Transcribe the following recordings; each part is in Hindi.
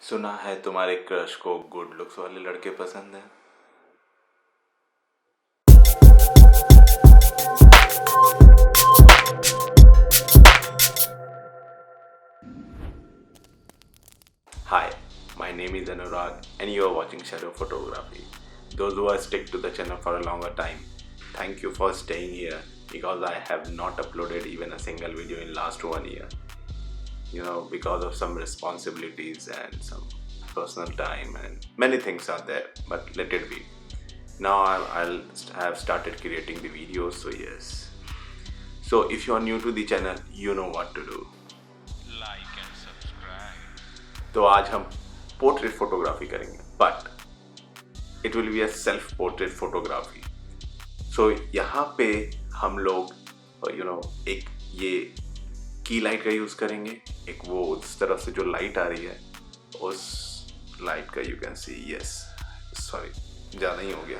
सुना है तुम्हारे क्रश को गुड लुक्स वाले लड़के पसंद हैं। Hi, my name is Anurag and you are watching Shadow Photography. Those who are stick to the channel for a longer time, thank you for staying here because I have not uploaded even a single video in last 1 year. Because of some responsibilities and some personal time and many things are there, but let it be. Now I'll have started creating the videos, so yes. So if you are new to the channel, you know what to do. Like and subscribe. तो आज हम पोर्ट्रेट फोटोग्राफी करेंगे, but it will be a self portrait photography. So यहाँ पे हम लोग एक ये की लाइट का यूज़ करेंगे। एक वो उस तरफ से जो लाइट आ रही है उस लाइट का you can see, yes sorry ज़्यादा ही हो गया।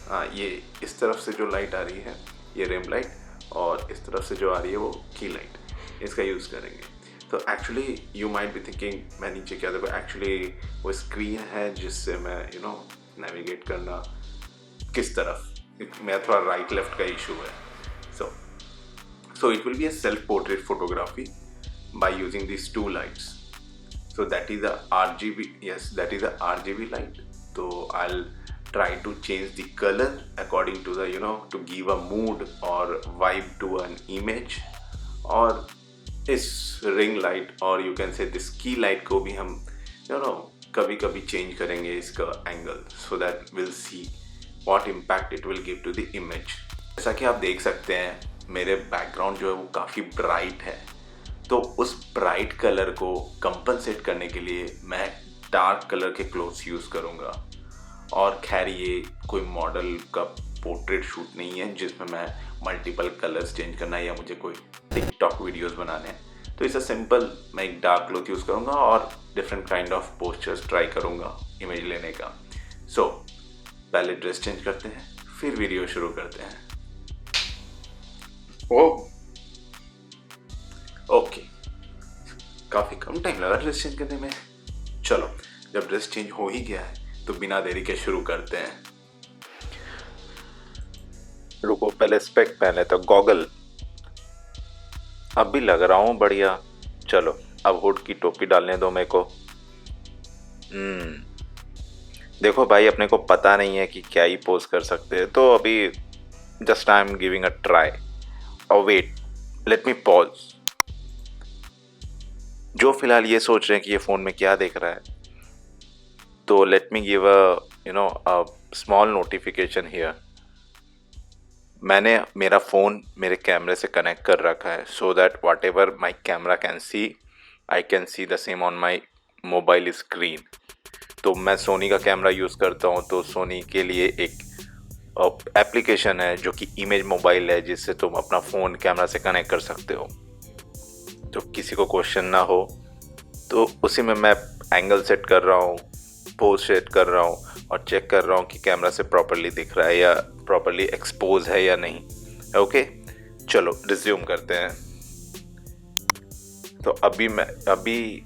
हाँ, ये इस तरफ से जो लाइट आ रही है ये रिम लाइट, और इस तरफ से जो आ रही है वो की लाइट, इसका यूज़ करेंगे। तो actually you might be thinking मैं नीचे क्या देखो, एक्चुअली वो स्क्रीन है जिससे मैं नेविगेट करना किस तरफ, मेरा थोड़ा राइट लेफ्ट का इशू है। So it will be a self-portrait photography by using these two lights. So that is a RGB, yes, that is a RGB light. So I'll try to change the color according to the to give a mood or vibe to an image. और इस रिंग लाइट और यू कैन से दिस की लाइट को भी हम कभी कभी चेंज करेंगे इसका angle, so that will see what impact it will give to the image. जैसा कि आप देख सकते हैं मेरे बैकग्राउंड जो है वो काफ़ी ब्राइट है, तो उस ब्राइट कलर को कंपनसेट करने के लिए मैं डार्क कलर के क्लोथ्स यूज़ करूँगा। और खैर ये कोई मॉडल का पोर्ट्रेट शूट नहीं है जिसमें मैं मल्टीपल कलर्स चेंज करना है या मुझे कोई टिकटॉक वीडियोस बनाने हैं। तो इसे सिंपल मैं एक डार्क क्लोथ यूज़ करूँगा और different kind of postures try करूँगा इमेज लेने का। सो पहले ड्रेस चेंज करते हैं, फिर वीडियो शुरू करते हैं। ओके, काफ़ी कम टाइम लगा ड्रेस चेंज करने में। चलो, जब ड्रेस चेंज हो ही गया है तो बिना देरी के शुरू करते हैं। रुको, पहले स्पेक पहने तो गॉगल। अब भी लग रहा हूँ बढ़िया। चलो अब हुड की टोपी डालने दो मेरे को। देखो भाई, अपने को पता नहीं है कि क्या ही पोज कर सकते हैं, तो अभी just I am giving a try. और वेट, लेट मी पॉज। जो फिलहाल ये सोच रहे हैं कि ये फ़ोन में क्या देख रहा है, तो let me give a small notification here. मैंने मेरा फ़ोन मेरे कैमरे से कनेक्ट कर रखा है, so that what ever my camera can see, I can see the same on my mobile screen. तो मैं सोनी का कैमरा यूज़ करता हूँ, तो सोनी के लिए एक एप्लीकेशन है जो कि इमेज मोबाइल है, जिससे तुम अपना फ़ोन कैमरा से कनेक्ट कर सकते हो। तो किसी को क्वेश्चन ना हो, तो उसी में मैं एंगल सेट कर रहा हूँ, पोज सेट कर रहा हूँ और चेक कर रहा हूँ कि कैमरा से प्रॉपरली दिख रहा है या प्रॉपरली एक्सपोज है या नहीं। ओके, चलो रिज्यूम करते हैं। तो अभी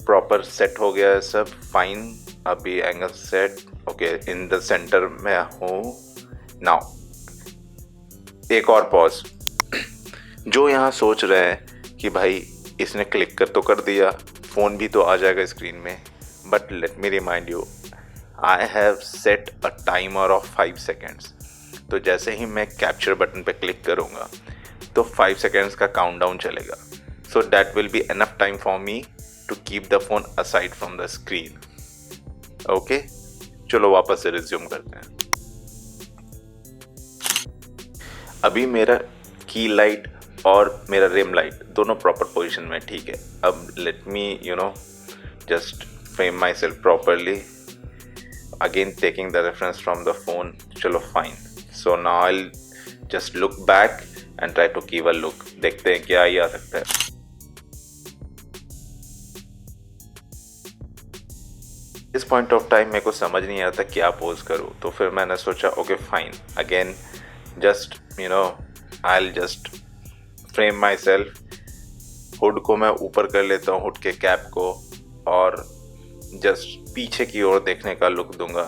प्रॉपर सेट हो गया है सब, फाइन। अभी angle set, okay, in the centre में हूँ। नाउ एक और पॉज। जो यहाँ सोच रहे हैं कि भाई इसने क्लिक कर दिया, फ़ोन भी तो आ जाएगा स्क्रीन में, but let me remind you, I have set a timer of 5 seconds. तो जैसे ही मैं कैप्चर बटन पे क्लिक करूँगा तो 5 सेकेंड्स का काउंटडाउन चलेगा। So that will be enough time for me to keep the phone aside from the screen. Okay, चलो वापस से रिज्यूम करते हैं। अभी मेरा की लाइट और मेरा रिम लाइट दोनों प्रॉपर पोजीशन में, ठीक है। अब let me just frame myself properly, again taking the reference from the phone. चलो fine. So now I will just look back and try to give a look. देखते हैं क्या ही आ सकता है। इस पॉइंट ऑफ टाइम मेरे को समझ नहीं आता क्या पोज करूँ, तो फिर मैंने सोचा okay fine, again just I'll just frame myself। Hood को मैं ऊपर कर लेता हूँ, हुड के कैप को, और जस्ट पीछे की ओर देखने का लुक दूंगा,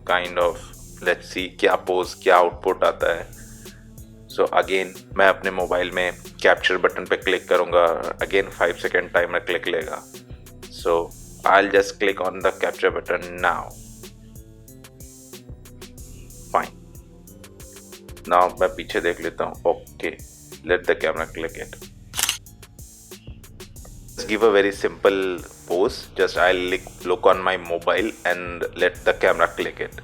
काइंड ऑफ। लेट्स सी क्या पोज, क्या आउटपुट आता है। सो अगेन मैं अपने मोबाइल में कैप्चर बटन पे क्लिक करूंगा, अगेन 5 सेकेंड टाइमर क्लिक लेगा। So I just click on the capture button now. Fine, now मैं पीछे देख लेता हूँ। Okay, let the camera click it. Give a very simple pose. Just I'll look on my mobile and let the camera click it.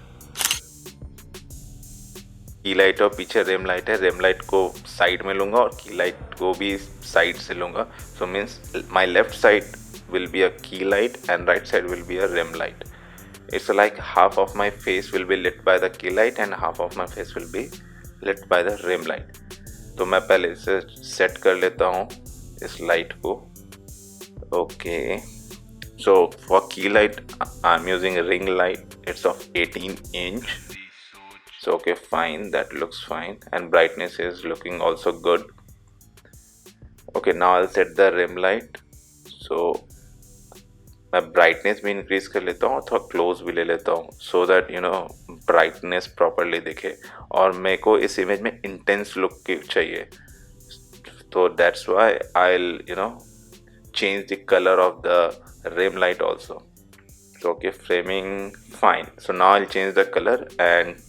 की लाइट और पीछे रेम लाइट है, रेम लाइट को साइड में लूंगा और की लाइट को भी साइड से लूंगा। So means my left side will be a key light and right side will be a rim light. It's like half of my face will be lit by the key light and half of my face will be lit by the rim light. तो मैं पहले इसे सेट कर लेता हूँ इस लाइट को। Okay, so for key light I'm using a ring light. It's of 18 inch. So okay, fine, that looks fine, and brightness is looking also good. Okay, now I'll set the rim light. So मैं ब्राइटनेस भी इंक्रीज कर लेता हूँ, थोड़ा क्लोज भी ले लेता हूँ, so that you know brightness properly दिखे। और मेरे को इस इमेज में इंटेंस लुक की चाहिए, तो that's why I will you know change the color of the rim light also. So okay, framing fine. So now I'll change the color, and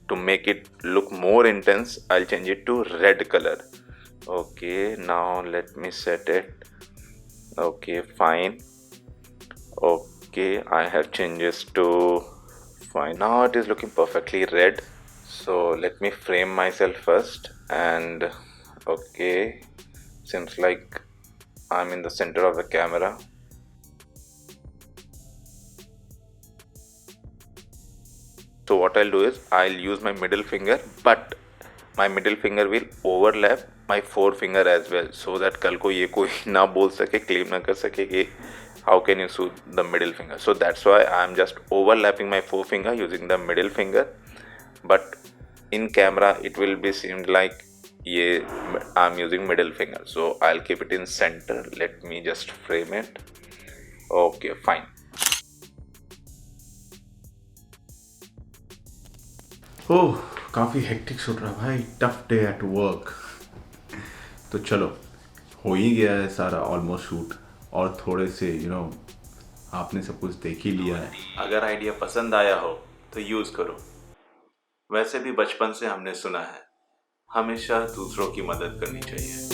to make it look more intense I'll change it to red color. Okay, now let me set it. Okay, fine. Okay, I have changes to fine. Now it is looking perfectly red. So let me frame myself first, and okay, seems like I'm in the center of the camera. So what I'll do is I'll use my middle finger, but my middle finger will overlap my forefinger as well, so that कल को ये कोई ना बोल सके, claim ना कर सके कि how can you shoot the middle finger. So that's why I'm just overlapping my forefinger using the middle finger, but in camera it will be seemed like I'm using middle finger. So I'll keep it in center. Let me just frame it. Okay, fine. ओह, काफ़ी हेक्टिक शूट रहा भाई, टफ डे एट वर्क। तो चलो, हो ही गया है सारा ऑलमोस्ट शूट, और थोड़े से आपने सब कुछ देख ही लिया है। अगर आइडिया पसंद आया हो तो यूज़ करो। वैसे भी बचपन से हमने सुना है, हमेशा दूसरों की मदद करनी चाहिए।